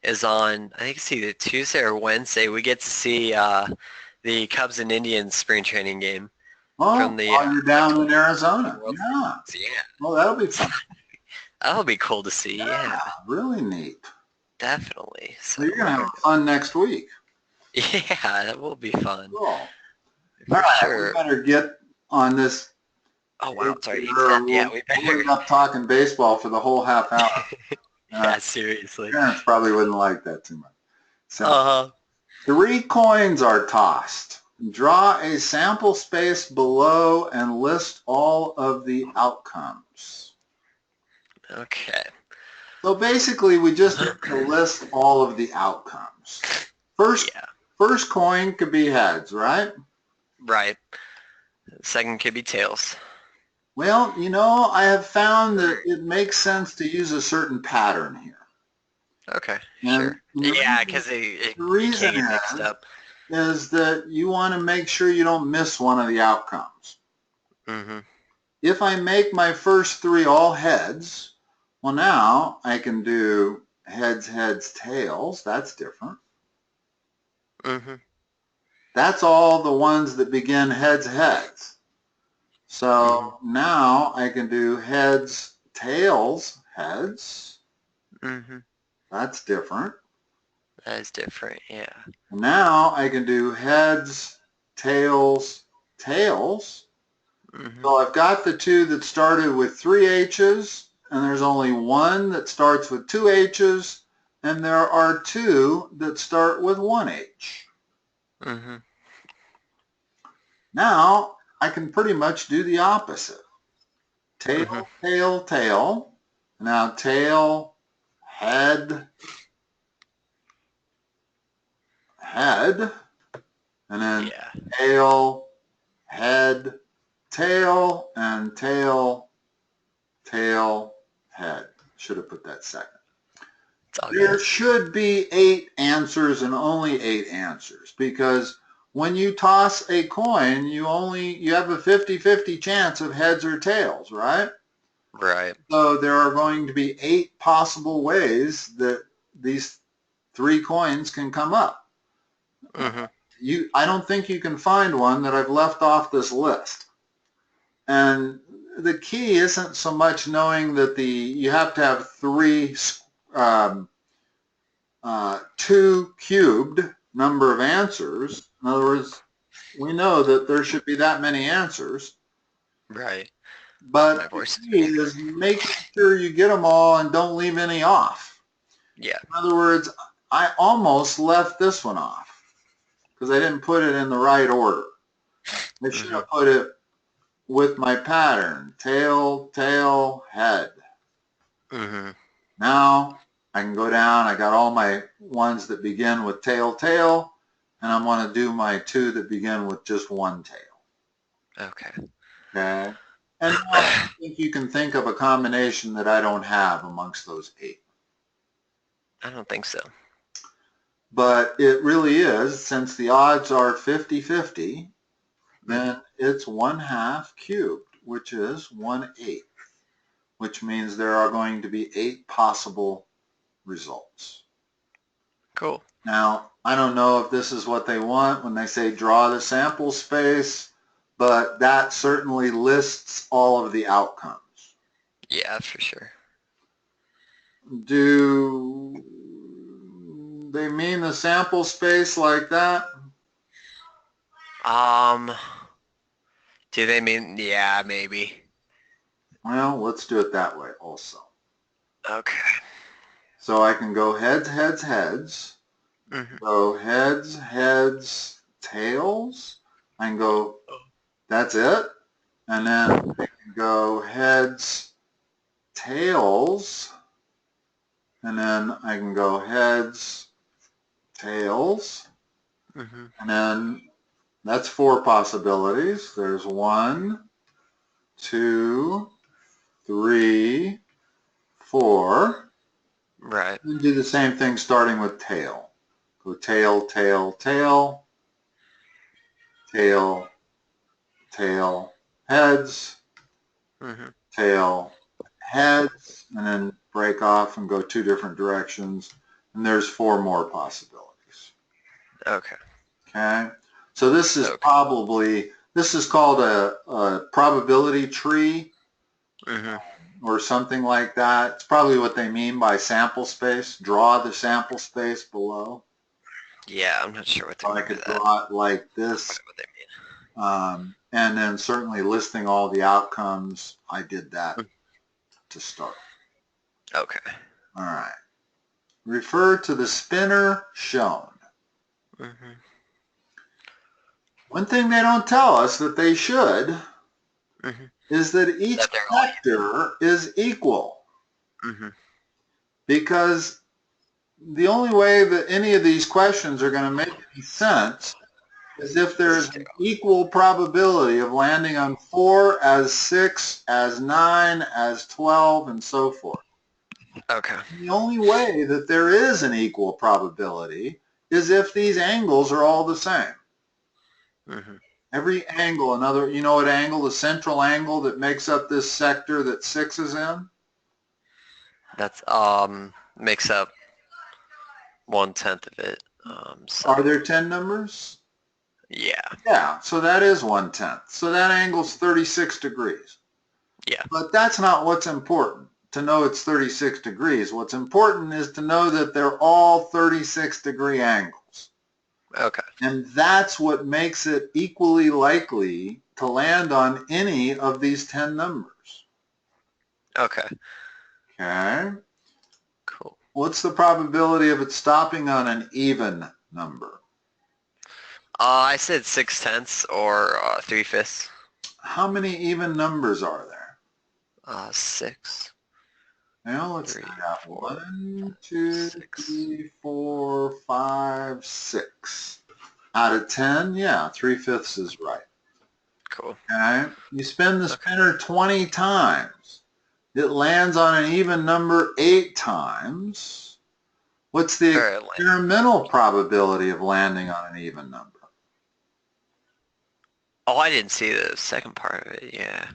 is on, I think it's either Tuesday or Wednesday. We get to see the Cubs and Indians spring training game Oh, from the while you're down in the Arizona. World Yeah. Series. Yeah, Well, that'll be fun. that'll be cool to see. Yeah, Yeah, really neat. definitely. So So you're going to we're have fun next week. yeah, that will be fun Cool. All for right, we sure. better get on this Oh wow, page it's already here. 8:10. Yeah, We'll, we we'll better. end up talking baseball for the whole half hour. Yeah, seriously. Parents probably wouldn't like that too much. So Uh-huh. 3 coins are tossed. Draw a sample space below and list all of the outcomes. Okay. So basically, we just need to list all of the outcomes. First, Yeah. first coin could be heads, right? Right. Second could be tails. Well, I have found that it makes sense to use a certain pattern here. Okay, And sure. the Yeah, reason, because it the you reason can't get mixed is, up. is that you want to make sure you don't miss one of the outcomes. Mm-hmm. If I make my first 3 all heads, well, now I can do heads, heads, tails. That's different. Mm-hmm. That's all the ones that begin heads, heads. Mm-hmm. So now I can do heads, tails, heads. Mm-hmm. That's different. That is different, yeah. Now I can do heads, tails, tails. Mm-hmm. So I've got the 2 that started with 3 H's, and there's only 1 that starts with 2 H's, and there are 2 that start with 1 H. Mm-hmm. Now I can pretty much do the opposite. Mm-hmm. Tail, tail, tail. Now tail, head, head, and then Yeah. tail, head, tail, and tail, tail, head. Should have put that second. It's all There good. should be 8 answers and only 8 answers, because when you toss a coin, you have a 50-50 chance of heads or tails, right? Right. So there are going to be 8 possible ways that these 3 coins can come up. Mm-hmm. I don't think you can find one that I've left off this list. And the key isn't so much knowing that you have to have 2 cubed number of answers. In other words, we know that there should be that many answers. Right. My But the voice is key weird. is making sure you get them all and don't leave any off. Yeah. In other words, I almost left this one off because I didn't put it in the right order. I should Mm-hmm. have put it with my pattern, tail, tail, head. Mm-hmm. Now I can go down. I got all my ones that begin with tail, tail, and I want to do my 2 that begin with just 1 tail. Okay. Okay. And now I think you can think of a combination that I don't have amongst those 8. I don't think so. But it really is, since the odds are 50-50, then it's 1/2 cubed, which is 1/8, which means there are going to be 8 possible results. Cool. Now, I don't know if this is what they want when they say draw the sample space, but that certainly lists all of the outcomes. Yeah, for sure. Do they mean the sample space like that? Um, do they mean, yeah, maybe. Well, let's do it that way also. Okay. So I can go heads, heads, heads. Mm-hmm. Go heads, heads, tails. I can go, that's it. And then I can go heads, tails. And then I can go heads, tails. Mm-hmm. And then that's 4 possibilities. There's 1, 2, 3, 4. Right. And do the same thing starting with tail. Go tail, tail, tail, tail, tail, heads, Mm-hmm. tail, heads, and then break off and go 2 different directions. and there's 4 more possibilities. Okay. Okay, so this is probably, this is called a probability tree or something like that. It's probably what they mean by sample space. Draw the sample space below. Yeah, I'm not sure what they mean I by could that. draw it like this. What they mean. And then certainly listing all the outcomes, I did that to start. Okay. All right. Refer to the spinner shown. One thing they don't tell us that they should is that each vector is equal. Because the only way that any of these questions are going to make any sense is if there's an equal probability of landing on 4, as 6, as 9, as 12, and so forth. Okay. The only way that there is an equal probability is if these angles are all the same. Every angle, another, you know what angle, the central angle that makes up this sector that 6 is in? That's makes up 1/10 of it. So. Are there 10 numbers? Yeah. Yeah, so that is 1/10. So that angle's 36 degrees. Yeah. But that's not what's important, to know it's 36 degrees. What's important is to know that they're all 36 degree angles. Okay. And that's what makes it equally likely to land on any of these 10 numbers. Okay. Okay. Cool. What's the probability of it stopping on an even number? I said 6/10 or 3/5. How many even numbers are there? 6. Now let's 3, have 4, 1, 2, 6. 3, 4, 5, 6. Out of 10, yeah, 3/5 is right. Cool. Okay. You spin the spinner 20 times. It lands on an even number 8 times. What's the experimental probability of landing on an even number? Oh, I didn't see the second part of it. Yeah.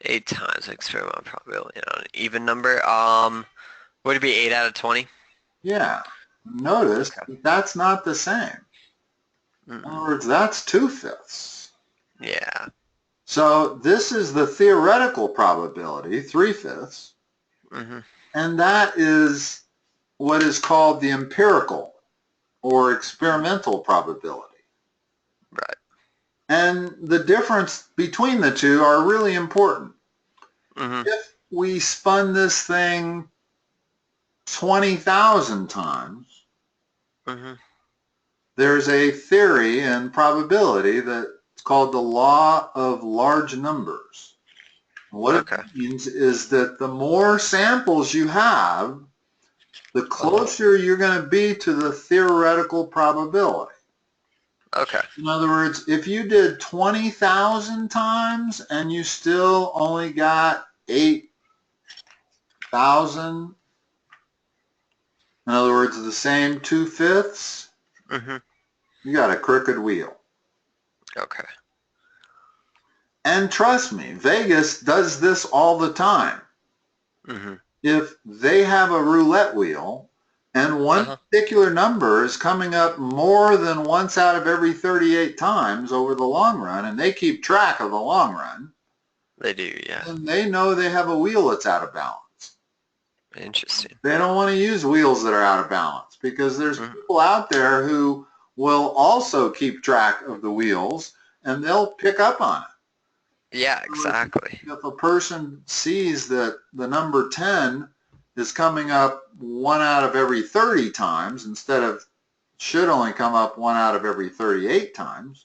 8 times experimental probability on an even number. Would it be 8 out of 20? Yeah. Notice that's not the same. In other words, that's 2/5. Yeah. So this is the theoretical probability, 3/5. And that is what is called the empirical or experimental probability. Right. And the difference between the two are really important. If we spun this thing 20,000 times, there's a theory in probability that's called the law of large numbers. What it means is that the more samples you have, the closer you're going to be to the theoretical probability. Okay. In other words, if you did 20,000 times and you still only got 8,000, in other words, the same 2/5, you got a crooked wheel. Okay. And trust me, Vegas does this all the time. If they have a roulette wheel and one particular number is coming up more than once out of every 38 times over the long run, and they keep track of the long run, they do, yeah. And they know they have a wheel that's out of balance. Interesting. They don't want to use wheels that are out of balance because there's people out there who will also keep track of the wheels and they'll pick up on it. Yeah, exactly. If a person sees that the number 10 is coming up 1 out of every 30 times instead of should only come up 1 out of every 38 times,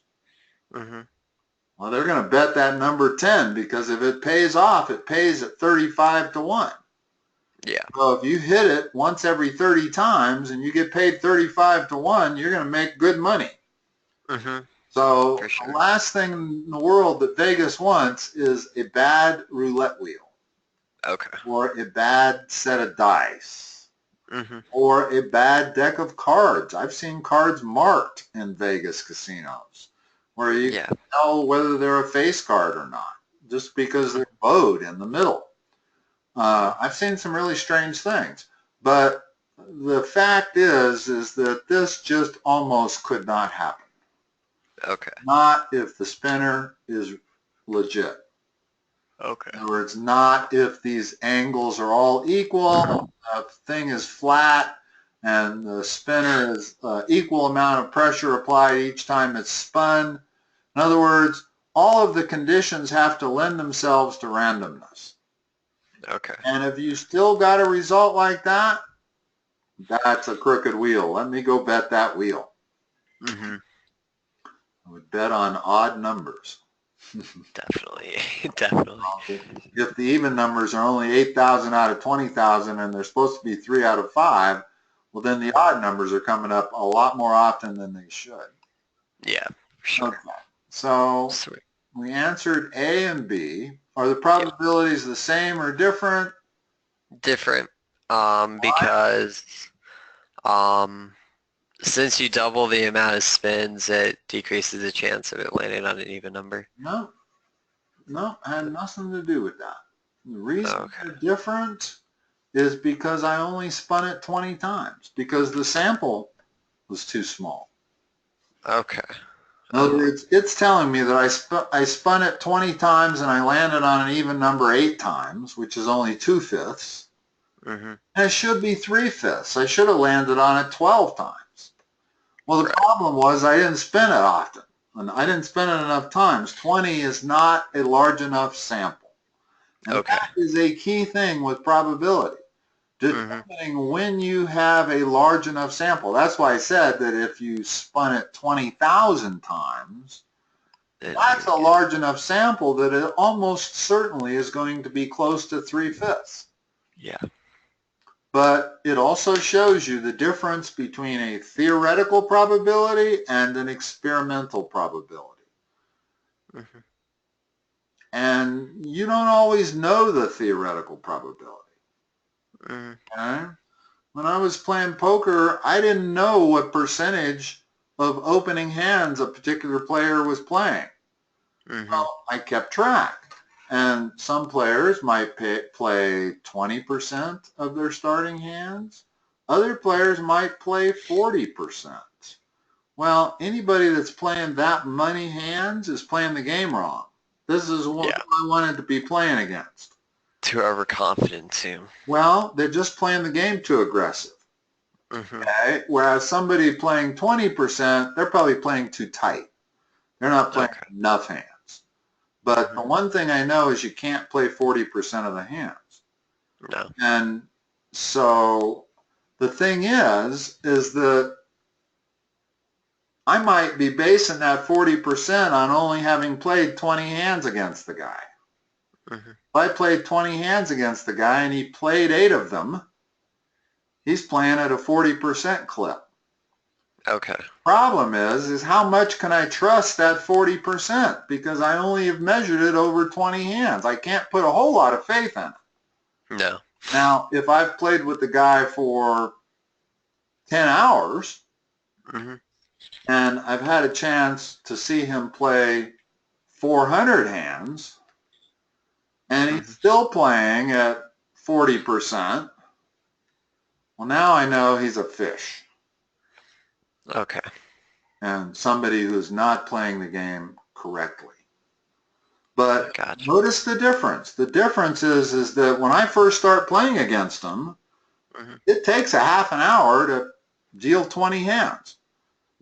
well, they're going to bet that number 10 because if it pays off, it pays at 35 to 1. Yeah. So if you hit it once every 30 times and you get paid 35 to 1, you're going to make good money. So the last thing in the world that Vegas wants is a bad roulette wheel. Okay. Or a bad set of dice. Or a bad deck of cards. I've seen cards marked in Vegas casinos where you can tell whether they're a face card or not just because they're bowed in the middle. I've seen some really strange things. But the fact is that this just almost could not happen. Okay. Not if the spinner is legit. Okay. In other words, not if these angles are all equal, the thing is flat, and the spinner is equal amount of pressure applied each time it's spun. In other words, all of the conditions have to lend themselves to randomness. Okay. And if you still got a result like that, that's a crooked wheel. Let me go bet that wheel. Mm-hmm. I would bet on odd numbers. Definitely. Definitely. If the even numbers are only 8,000 out of 20,000 and they're supposed to be 3 out of 5, well, then the odd numbers are coming up a lot more often than they should. Yeah, sure. Okay. So Sweet. we answered A and B. Are the Yep. probabilities the same or different? Different. Why? Because since you double the amount of spins, it decreases the chance of it landing on an even number. No, no, had nothing to do with that. The reason Okay. they're different is because I only spun it 20 times because the sample was too small. Okay. In other words, it's telling me that I spun it 20 times and I landed on an even number 8 times, which is only 2/5. Mm-hmm. And it should be 3/5. I should have landed on it 12 times. Well, the Right. problem was I didn't spin it often. And I didn't spin it enough times. 20 is not a large enough sample. And Okay. that is a key thing with probability. Mm-hmm. Determining when you have a large enough sample. That's why I said that if you spun it 20,000 times, Then you that's a would get. large enough sample that it almost certainly is going to be close to 3/5. Yeah. But it also shows you the difference between a theoretical probability and an experimental probability. Mm-hmm. And you don't always know the theoretical probability. Mm-hmm. Okay? When I was playing poker, I didn't know what percentage of opening hands a particular player was playing. Mm-hmm. Well, I kept track. And some players might play 20% of their starting hands. Other players might play 40%. Well, anybody that's playing that many hands is playing the game wrong. This is what Yeah. I wanted to be playing against. Too overconfident too. Well, they're just playing the game too aggressive. Mm-hmm. Okay? Whereas somebody playing 20%, they're probably playing too tight. They're not playing Okay. enough hands. But Mm-hmm. the one thing I know is you can't play 40% of the hands. No. And so the thing is that I might be basing that 40% on only having played 20 hands against the guy. Mm-hmm. If I played 20 hands against the guy and he played 8 of them, he's playing at a 40% clip. Okay. Problem is how much can I trust that 40%? Because I only have measured it over 20 hands. I can't put a whole lot of faith in it. No. Now, if I've played with the guy for 10 hours Mm-hmm. and I've had a chance to see him play 400 hands and he's Mm-hmm. still playing at 40%, well, now I know he's a fish Okay. and somebody who's not playing the game correctly. But Gotcha. notice the difference. The difference is that when I first start playing against him, Mm-hmm. it takes a half an hour to deal 20 hands.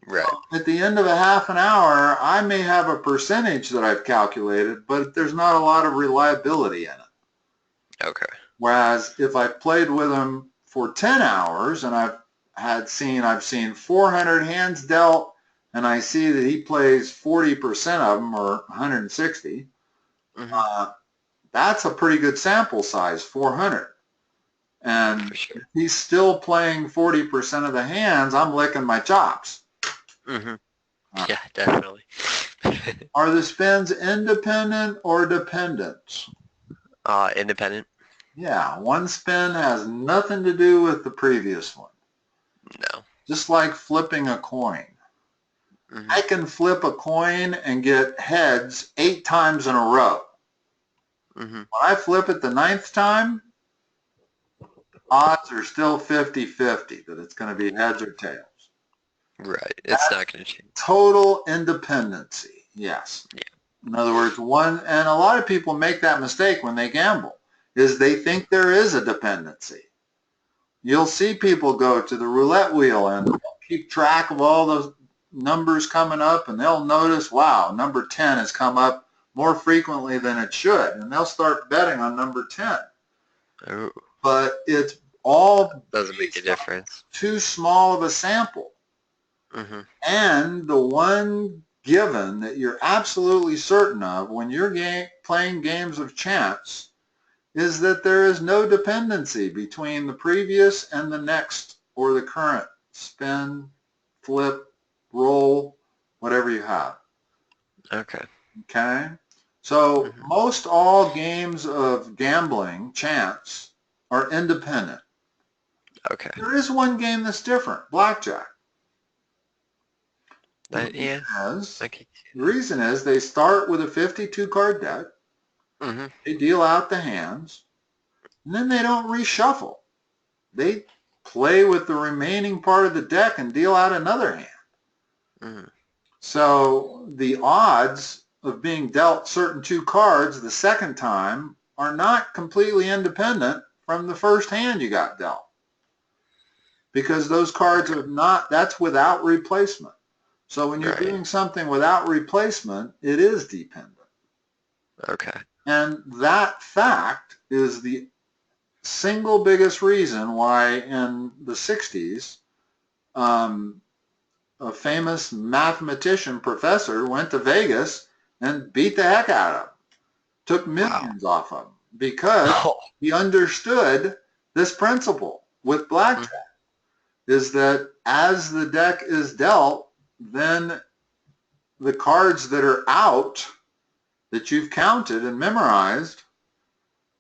Right. At the end of a half an hour, I may have a percentage that I've calculated, but there's not a lot of reliability in it. Okay. Whereas if I played with him for 10 hours and I've seen 400 hands dealt and I see that he plays 40% of them or 160, Mm-hmm. that's a pretty good sample size, 400. And For sure. if he's still playing 40% of the hands, I'm licking my chops. Mm-hmm. Uh, Yeah, definitely. Are the spins independent or dependent? Independent? Yeah, one spin has nothing to do with the previous one. No. Just like flipping a coin. Mm-hmm. I can flip a coin and get heads 8 times in a row. Mm-hmm. When I flip it the 9th time, odds are still 50-50 that it's going to be heads or tails. Right. It's That's not going to change. total independency. Yes. Yeah. In other words, and a lot of people make that mistake when they gamble, is they think there is a dependency. You'll see people go to the roulette wheel and they'll keep track of all those numbers coming up, and they'll notice, wow, number 10 has come up more frequently than it should, and they'll start betting on number 10. Oh, But it's all doesn't make a based on difference. too small of a sample. Mm-hmm. And the one given that you're absolutely certain of when you're playing games of chance is that there is no dependency between the previous and the next or the current spin, flip, roll, whatever you have. Okay. Okay? So Mm-hmm. most all games of gambling, chance, are independent. Okay. There is one game that's different, blackjack. The Yeah. reason is, Okay. the reason is they start with a 52 card deck, Mm-hmm. they deal out the hands, and then they don't reshuffle. They play with the remaining part of the deck and deal out another hand. Mm-hmm. So the odds of being dealt certain two cards the second time are not completely independent from the first hand you got dealt. Because those cards are not, that's without replacement. So when you're Right. doing something without replacement, it is dependent. Okay. And that fact is the single biggest reason why in the 60s, a famous mathematician professor went to Vegas and beat the heck out of him, took Wow. millions off of him because Oh. he understood this principle with blackjack, is that as the deck is dealt, then the cards that are out that you've counted and memorized,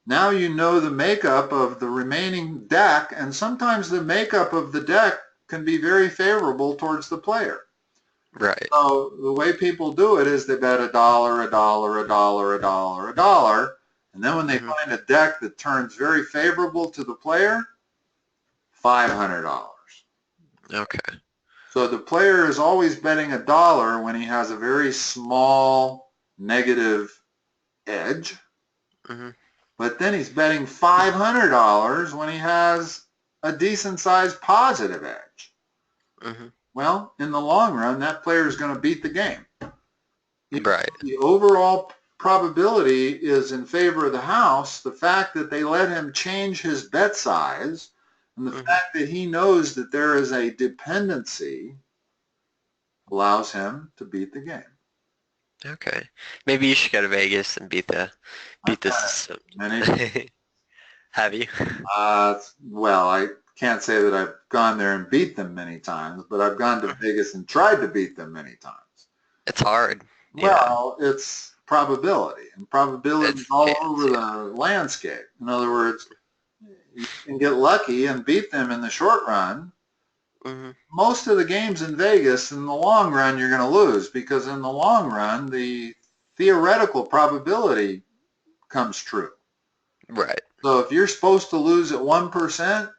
now you know the makeup of the remaining deck, and sometimes the makeup of the deck can be very favorable towards the player. Right. So the way people do it is they bet $1, $1, $1, $1, $1, and then when they Mm-hmm. find a deck that turns very favorable to the player, $500. Okay. So the player is always betting $1 when he has a very small negative edge, Mm-hmm. but then he's betting $500 when he has a decent sized positive edge. Mm-hmm. Well, in the long run, that player is going to beat the game. Right. The overall probability is in favor of the house. The fact that they let him change his bet size and the Mm-hmm. fact that he knows that there is a dependency allows him to beat the game. Okay. Maybe you should go to Vegas and beat the I've done system. it many. Have you? Well, I can't say that I've gone there and beat them many times, but I've gone to Vegas and tried to beat them many times. It's hard. Yeah. Well, it's probability, and probability is It's all chance. over Yeah. the landscape. In other words, you can get lucky and beat them in the short run. Mm-hmm. Most of the games in Vegas, in the long run, you're going to lose because in the long run, the theoretical probability comes true. Right. So if you're supposed to lose at 1%,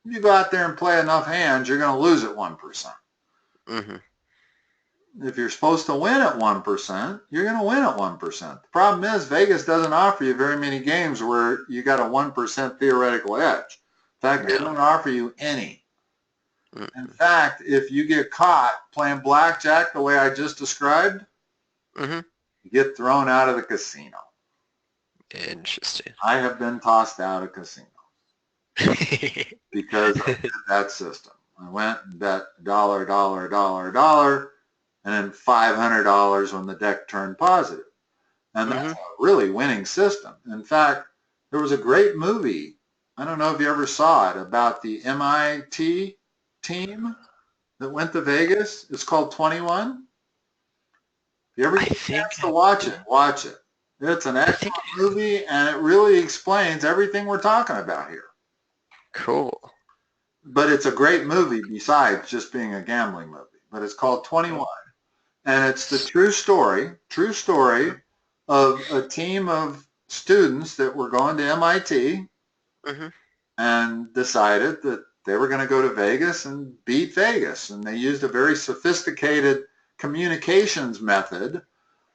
you go out there and play enough hands, you're going to lose at 1%. Mm-hmm. If you're supposed to win at 1%, you're going to win at 1%. The problem is Vegas doesn't offer you very many games where you got a 1% theoretical edge. In fact, they don't offer you any. In Mm-hmm. fact, if you get caught playing blackjack the way I just described, Mm-hmm. you get thrown out of the casino. Interesting. I have been tossed out of casinos because I did that system. I went and bet $1, $1, $1, $1, and then $500 when the deck turned positive. And that's Mm-hmm. a really winning system. In fact, there was a great movie, I don't know if you ever saw it, about the MIT team that went to Vegas. It's called 21. If you ever I get a think chance to watch it, yeah. watch it. It's an I think excellent movie, and it really explains everything we're talking about here. cool. But it's a great movie besides just being a gambling movie. But it's called 21. And it's the true story of a team of students that were going to MIT, Mm-hmm. and decided that they were going to go to Vegas and beat Vegas. And they used a very sophisticated communications method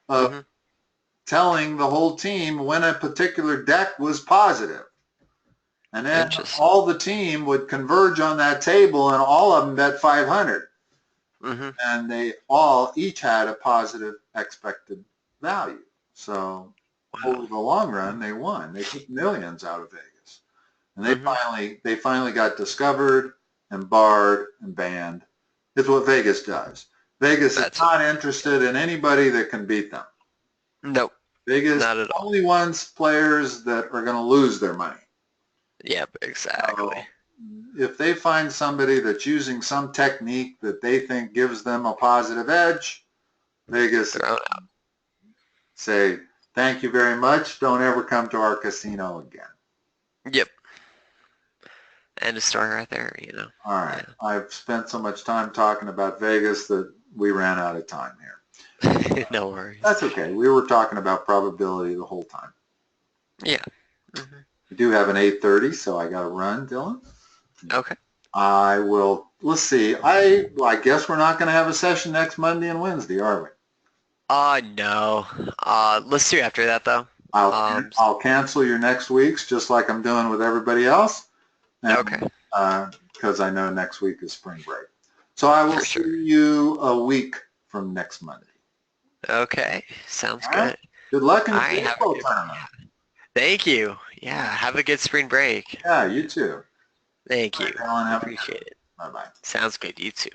of Mm-hmm. telling the whole team when a particular deck was positive. And then Interesting. all the team would converge on that table and all of them bet 500. Mm-hmm. And they all each had a positive expected value. So over Wow. the long run, they won. They took millions out of Vegas. And Mm-hmm. they finally got discovered and barred and banned. It's what Vegas does. Vegas is That's it. not interested in anybody that can beat them. Nope. Vegas Not at all. only wants players that are going to lose their money. Yep. Exactly. So if they find somebody that's using some technique that they think gives them a positive edge, Vegas Thrown out. say, thank you very much. Don't ever come to our casino again. Yep. End of story right there. All right. Yeah. I've spent so much time talking about Vegas that we ran out of time here. No worries. That's okay. We were talking about probability the whole time. Yeah. Mm-hmm. We do have an 8:30, so I got to run, Dylan. Okay. I will, let's see. I guess we're not going to have a session next Monday and Wednesday, are we? No. Let's do after that though. Um. I'll cancel your next week's just like I'm doing with everybody else. Okay. And because I know next week is spring break. So I will For see sure. you a week from next Monday. Okay. Sounds All right? good. Good luck in All your right. Have a baseball good. tournament. Thank you. Yeah. Have a good spring break. Yeah, you too. Thank All you. right, Alan, have a good Appreciate it. one. Bye-bye. Sounds good. You too.